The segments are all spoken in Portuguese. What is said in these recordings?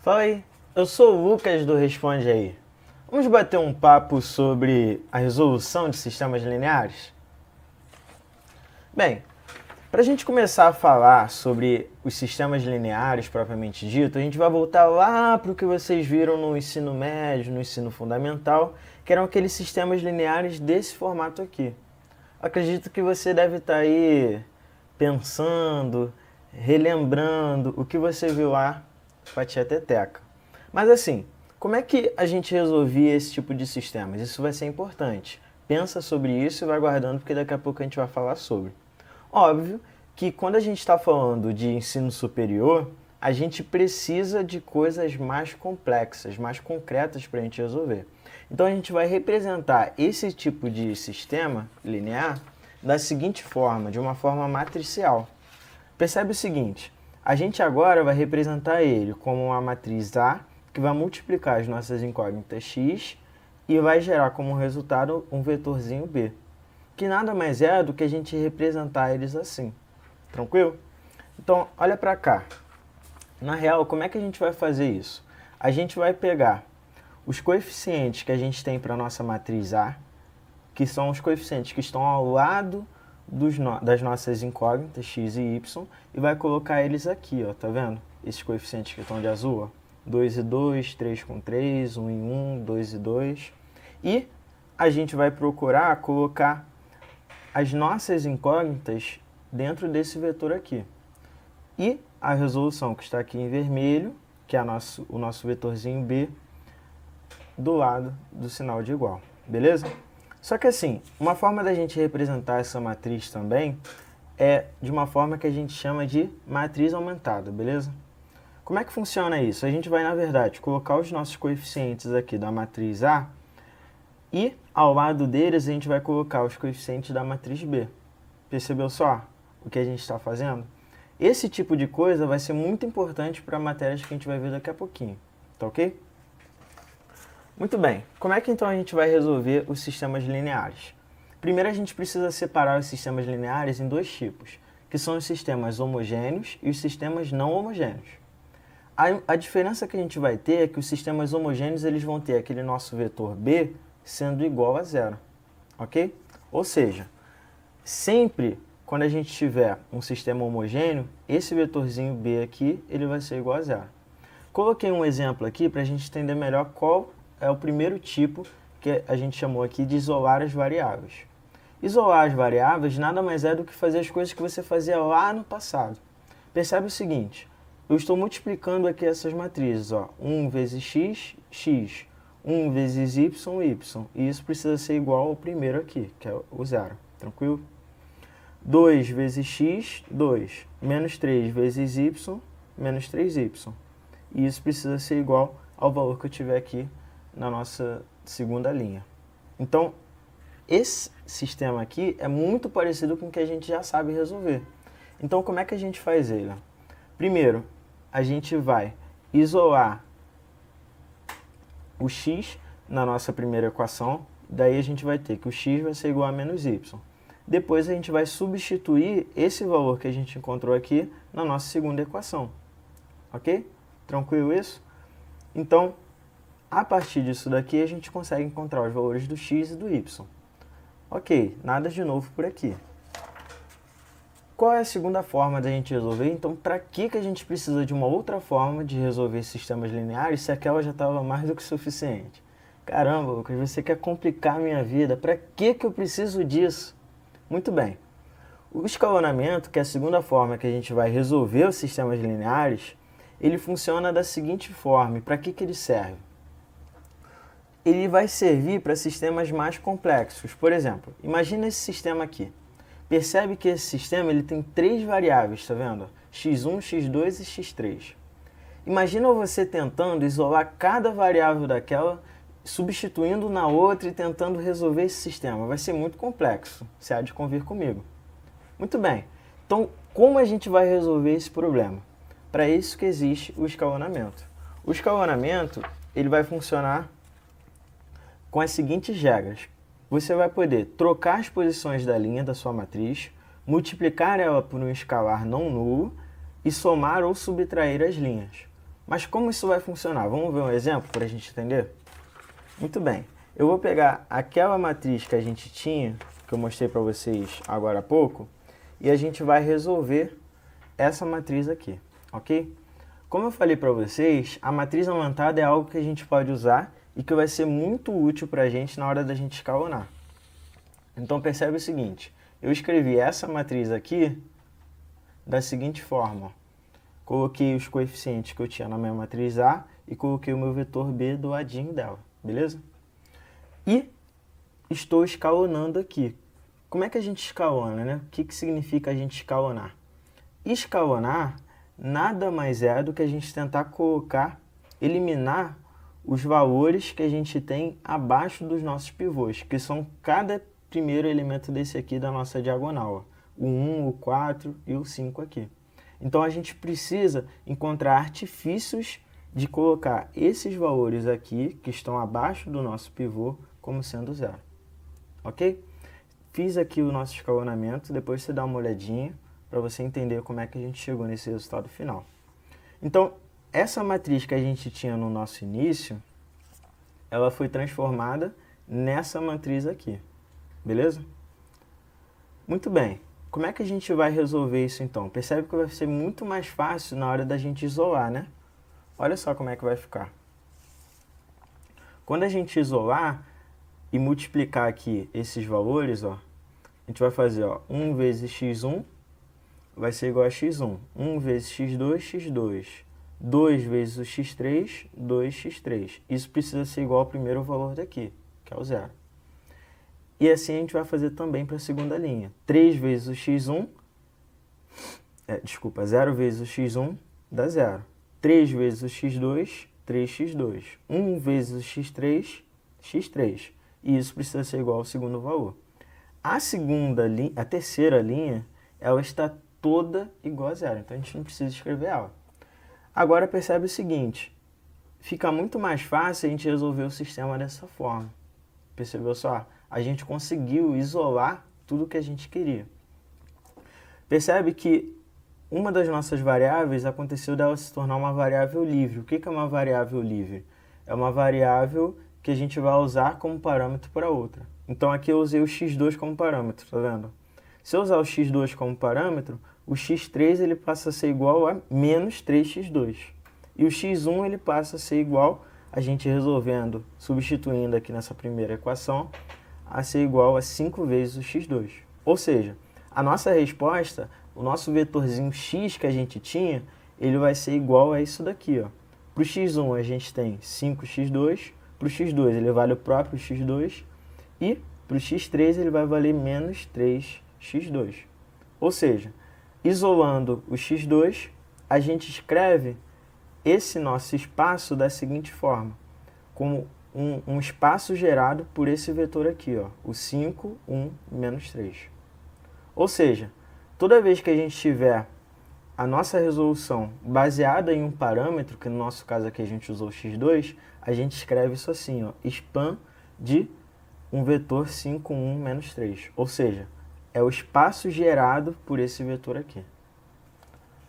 Fala aí, eu sou o Lucas do Responde Aí. Vamos bater um papo sobre a resolução de sistemas lineares? Bem, para a gente começar a falar sobre os sistemas lineares propriamente dito, a gente vai voltar lá para o que vocês viram no ensino médio, no ensino fundamental, que eram aqueles sistemas lineares desse formato aqui. Acredito que você deve estar aí pensando, relembrando o que você viu lá com a tia Teteca. Mas assim, como é que a gente resolvia esse tipo de sistemas? Isso vai ser importante. Pensa sobre isso e vai guardando, porque daqui a pouco a gente vai falar sobre. Óbvio que quando a gente está falando de ensino superior, a gente precisa de coisas mais complexas, mais concretas para a gente resolver. Então a gente vai representar esse tipo de sistema linear da seguinte forma, de uma forma matricial. Percebe o seguinte, a gente agora vai representar ele como uma matriz A, que vai multiplicar as nossas incógnitas x e vai gerar como resultado um vetorzinho B, que nada mais é do que a gente representar eles assim. Tranquilo? Então, olha para cá. Na real, como é que a gente vai fazer isso? A gente vai pegar os coeficientes que a gente tem para a nossa matriz A, que são os coeficientes que estão ao lado das nossas incógnitas, x e y, e vai colocar eles aqui, ó, tá vendo? Esses coeficientes que estão de azul, ó, 2 e 2, 3 com 3, 1 e 1, 2 e 2. E a gente vai procurar colocar as nossas incógnitas dentro desse vetor aqui. E a resolução que está aqui em vermelho, que é o nosso vetorzinho B, do lado do sinal de igual, beleza? Só que assim, uma forma da gente representar essa matriz também é de uma forma que a gente chama de matriz aumentada, beleza? Como é que funciona isso? A gente vai, na verdade, colocar os nossos coeficientes aqui da matriz A e ao lado deles a gente vai colocar os coeficientes da matriz B. Percebeu só o que a gente está fazendo? Esse tipo de coisa vai ser muito importante para matérias que a gente vai ver daqui a pouquinho, tá ok? Muito bem, como é que então a gente vai resolver os sistemas lineares? Primeiro a gente precisa separar os sistemas lineares em dois tipos, que são os sistemas homogêneos e os sistemas não homogêneos. A diferença que a gente vai ter é que os sistemas homogêneos eles vão ter aquele nosso vetor B sendo igual a zero, ok? Ou seja, sempre quando a gente tiver um sistema homogêneo, esse vetorzinho B aqui ele vai ser igual a zero. Coloquei um exemplo aqui para a gente entender melhor qual é o primeiro tipo que a gente chamou aqui de isolar as variáveis. Isolar as variáveis nada mais é do que fazer as coisas que você fazia lá no passado. Percebe o seguinte, eu estou multiplicando aqui essas matrizes, ó, 1 vezes x, x, 1 vezes y, y, e isso precisa ser igual ao primeiro aqui, que é o zero, tranquilo? 2 vezes x, 2, menos 3 vezes y, menos 3y, e isso precisa ser igual ao valor que eu tiver aqui na nossa segunda linha. Então, esse sistema aqui é muito parecido com o que a gente já sabe resolver. Então, como é que a gente faz ele? Primeiro, a gente vai isolar o x na nossa primeira equação, daí a gente vai ter que o x vai ser igual a menos y. Depois a gente vai substituir esse valor que a gente encontrou aqui na nossa segunda equação. Ok? Tranquilo isso? Então, a partir disso daqui, a gente consegue encontrar os valores do x e do y. Ok, nada de novo por aqui. Qual é a segunda forma da gente resolver? Então, para que a gente precisa de uma outra forma de resolver sistemas lineares se aquela já estava mais do que suficiente? Caramba, Lucas, você quer complicar a minha vida. Para que eu preciso disso? Muito bem. O escalonamento, que é a segunda forma que a gente vai resolver os sistemas lineares, ele funciona da seguinte forma. Para que ele serve? Ele vai servir para sistemas mais complexos. Por exemplo, imagina esse sistema aqui. Percebe que esse sistema ele tem três variáveis, tá vendo? x1, x2 e x3. Imagina você tentando isolar cada variável daquela, substituindo na outra e tentando resolver esse sistema. Vai ser muito complexo, você há de convir comigo. Muito bem, então como a gente vai resolver esse problema? Para isso que existe o escalonamento. O escalonamento ele vai funcionar com as seguintes regras. Você vai poder trocar as posições da linha da sua matriz, multiplicar ela por um escalar não nulo e somar ou subtrair as linhas. Mas como isso vai funcionar? Vamos ver um exemplo para a gente entender? Muito bem. Eu vou pegar aquela matriz que a gente tinha, que eu mostrei para vocês agora há pouco, e a gente vai resolver essa matriz aqui, ok? Como eu falei para vocês, a matriz aumentada é algo que a gente pode usar e que vai ser muito útil para a gente na hora da gente escalonar. Então percebe o seguinte, eu escrevi essa matriz aqui da seguinte forma. Coloquei os coeficientes que eu tinha na minha matriz A e coloquei o meu vetor B do ladinho dela, beleza? E estou escalonando aqui. Como é que a gente escalona, né? O que significa a gente escalonar? Escalonar nada mais é do que a gente tentar colocar, eliminar os valores que a gente tem abaixo dos nossos pivôs, que são cada primeiro elemento desse aqui da nossa diagonal, ó. O 1, o 4 e o 5 aqui. Então a gente precisa encontrar artifícios de colocar esses valores aqui, que estão abaixo do nosso pivô, como sendo zero. Ok? Fiz aqui o nosso escalonamento, depois você dá uma olhadinha para você entender como é que a gente chegou nesse resultado final. Então, essa matriz que a gente tinha no nosso início, ela foi transformada nessa matriz aqui, beleza? Muito bem. Como é que a gente vai resolver isso então? Percebe que vai ser muito mais fácil na hora da gente isolar, né? Olha só como é que vai ficar. Quando a gente isolar e multiplicar aqui esses valores, ó, a gente vai fazer, ó, 1 vezes x1 vai ser igual a x1. 1 vezes x2, x2. 2 vezes o x3, 2x3. Isso precisa ser igual ao primeiro valor daqui, que é o zero. E assim a gente vai fazer também para a segunda linha. 3 vezes o x1, 0 vezes o x1 dá 0. 3 vezes o x2, 3x2. 1 vezes o x3, x3. E isso precisa ser igual ao segundo valor. A terceira linha, ela está toda igual a zero. Então a gente não precisa escrever ela. Agora percebe o seguinte, fica muito mais fácil a gente resolver o sistema dessa forma. Percebeu só? A gente conseguiu isolar tudo o que a gente queria. Percebe que uma das nossas variáveis aconteceu dela se tornar uma variável livre. O que é uma variável livre? É uma variável que a gente vai usar como parâmetro para outra. Então aqui eu usei o x2 como parâmetro, tá vendo? Se eu usar o x2 como parâmetro, o x3 ele passa a ser igual a menos 3x2. E o x1 ele passa a ser igual, a gente resolvendo, substituindo aqui nessa primeira equação, a ser igual a 5 vezes o x2. Ou seja, a nossa resposta, o nosso vetorzinho x que a gente tinha, ele vai ser igual a isso daqui, ó. Para o x1 a gente tem 5x2, para o x2 ele vale o próprio x2, e para o x3 ele vai valer menos 3x2. Ou seja, isolando o x2, a gente escreve esse nosso espaço da seguinte forma, como um espaço gerado por esse vetor aqui, ó, o 5, 1, menos 3. Ou seja, toda vez que a gente tiver a nossa resolução baseada em um parâmetro, que no nosso caso aqui a gente usou o x2, a gente escreve isso assim, ó, span de um vetor 5, 1, menos 3. Ou seja, é o espaço gerado por esse vetor aqui.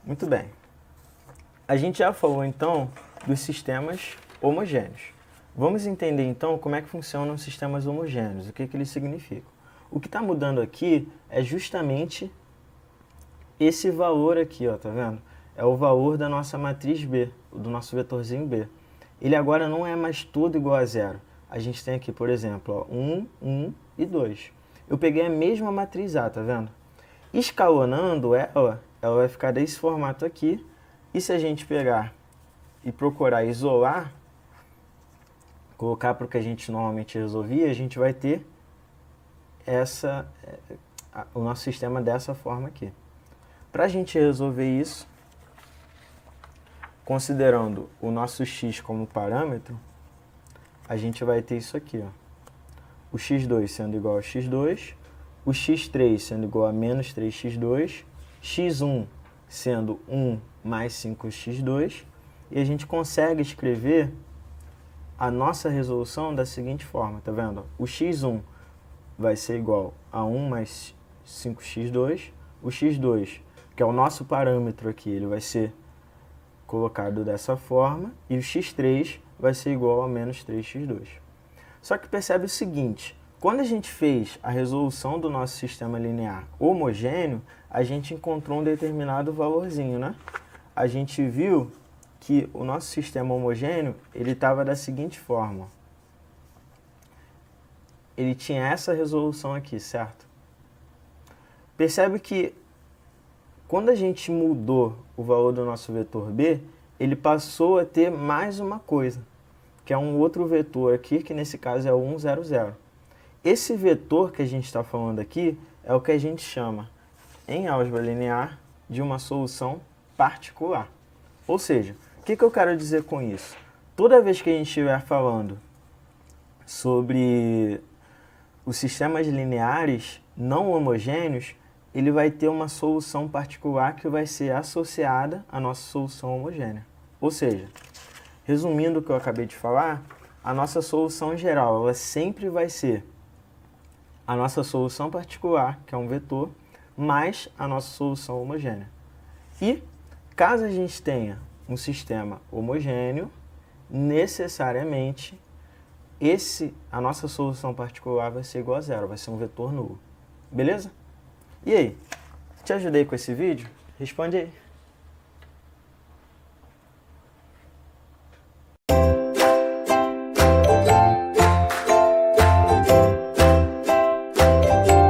Muito bem. A gente já falou então dos sistemas homogêneos. Vamos entender então como é que funcionam os sistemas homogêneos, o que eles significam. O que está mudando aqui é justamente esse valor aqui, ó, tá vendo? É o valor da nossa matriz B, do nosso vetorzinho B. Ele agora não é mais todo igual a zero. A gente tem aqui, por exemplo, ó, 1, 1 e 2. Eu peguei a mesma matriz A, tá vendo? Escalonando ela vai ficar desse formato aqui. E se a gente pegar e procurar isolar, colocar para o que a gente normalmente resolvia, a gente vai ter o nosso sistema dessa forma aqui. Para a gente resolver isso, considerando o nosso x como parâmetro, a gente vai ter isso aqui, ó. O x2 sendo igual a x2, o x3 sendo igual a menos 3x2, x1 sendo 1 mais 5x2, e a gente consegue escrever a nossa resolução da seguinte forma, tá vendo? O x1 vai ser igual a 1 mais 5x2, o x2, que é o nosso parâmetro aqui, ele vai ser colocado dessa forma, e o x3 vai ser igual a menos 3x2. Só que percebe o seguinte, quando a gente fez a resolução do nosso sistema linear homogêneo, a gente encontrou um determinado valorzinho, né? A gente viu que o nosso sistema homogêneo, ele estava da seguinte forma. Ele tinha essa resolução aqui, certo? Percebe que quando a gente mudou o valor do nosso vetor B, ele passou a ter mais uma coisa, que é um outro vetor aqui, que nesse caso é o 1, 0, 0. Esse vetor que a gente está falando aqui é o que a gente chama, em álgebra linear, de uma solução particular. Ou seja, o que eu quero dizer com isso? Toda vez que a gente estiver falando sobre os sistemas lineares não homogêneos, ele vai ter uma solução particular que vai ser associada à nossa solução homogênea. Ou seja, resumindo o que eu acabei de falar, a nossa solução geral ela sempre vai ser a nossa solução particular, que é um vetor, mais a nossa solução homogênea. E, caso a gente tenha um sistema homogêneo, necessariamente a nossa solução particular vai ser igual a zero, vai ser um vetor nulo. Beleza? E aí? Te ajudei com esse vídeo? Responde aí.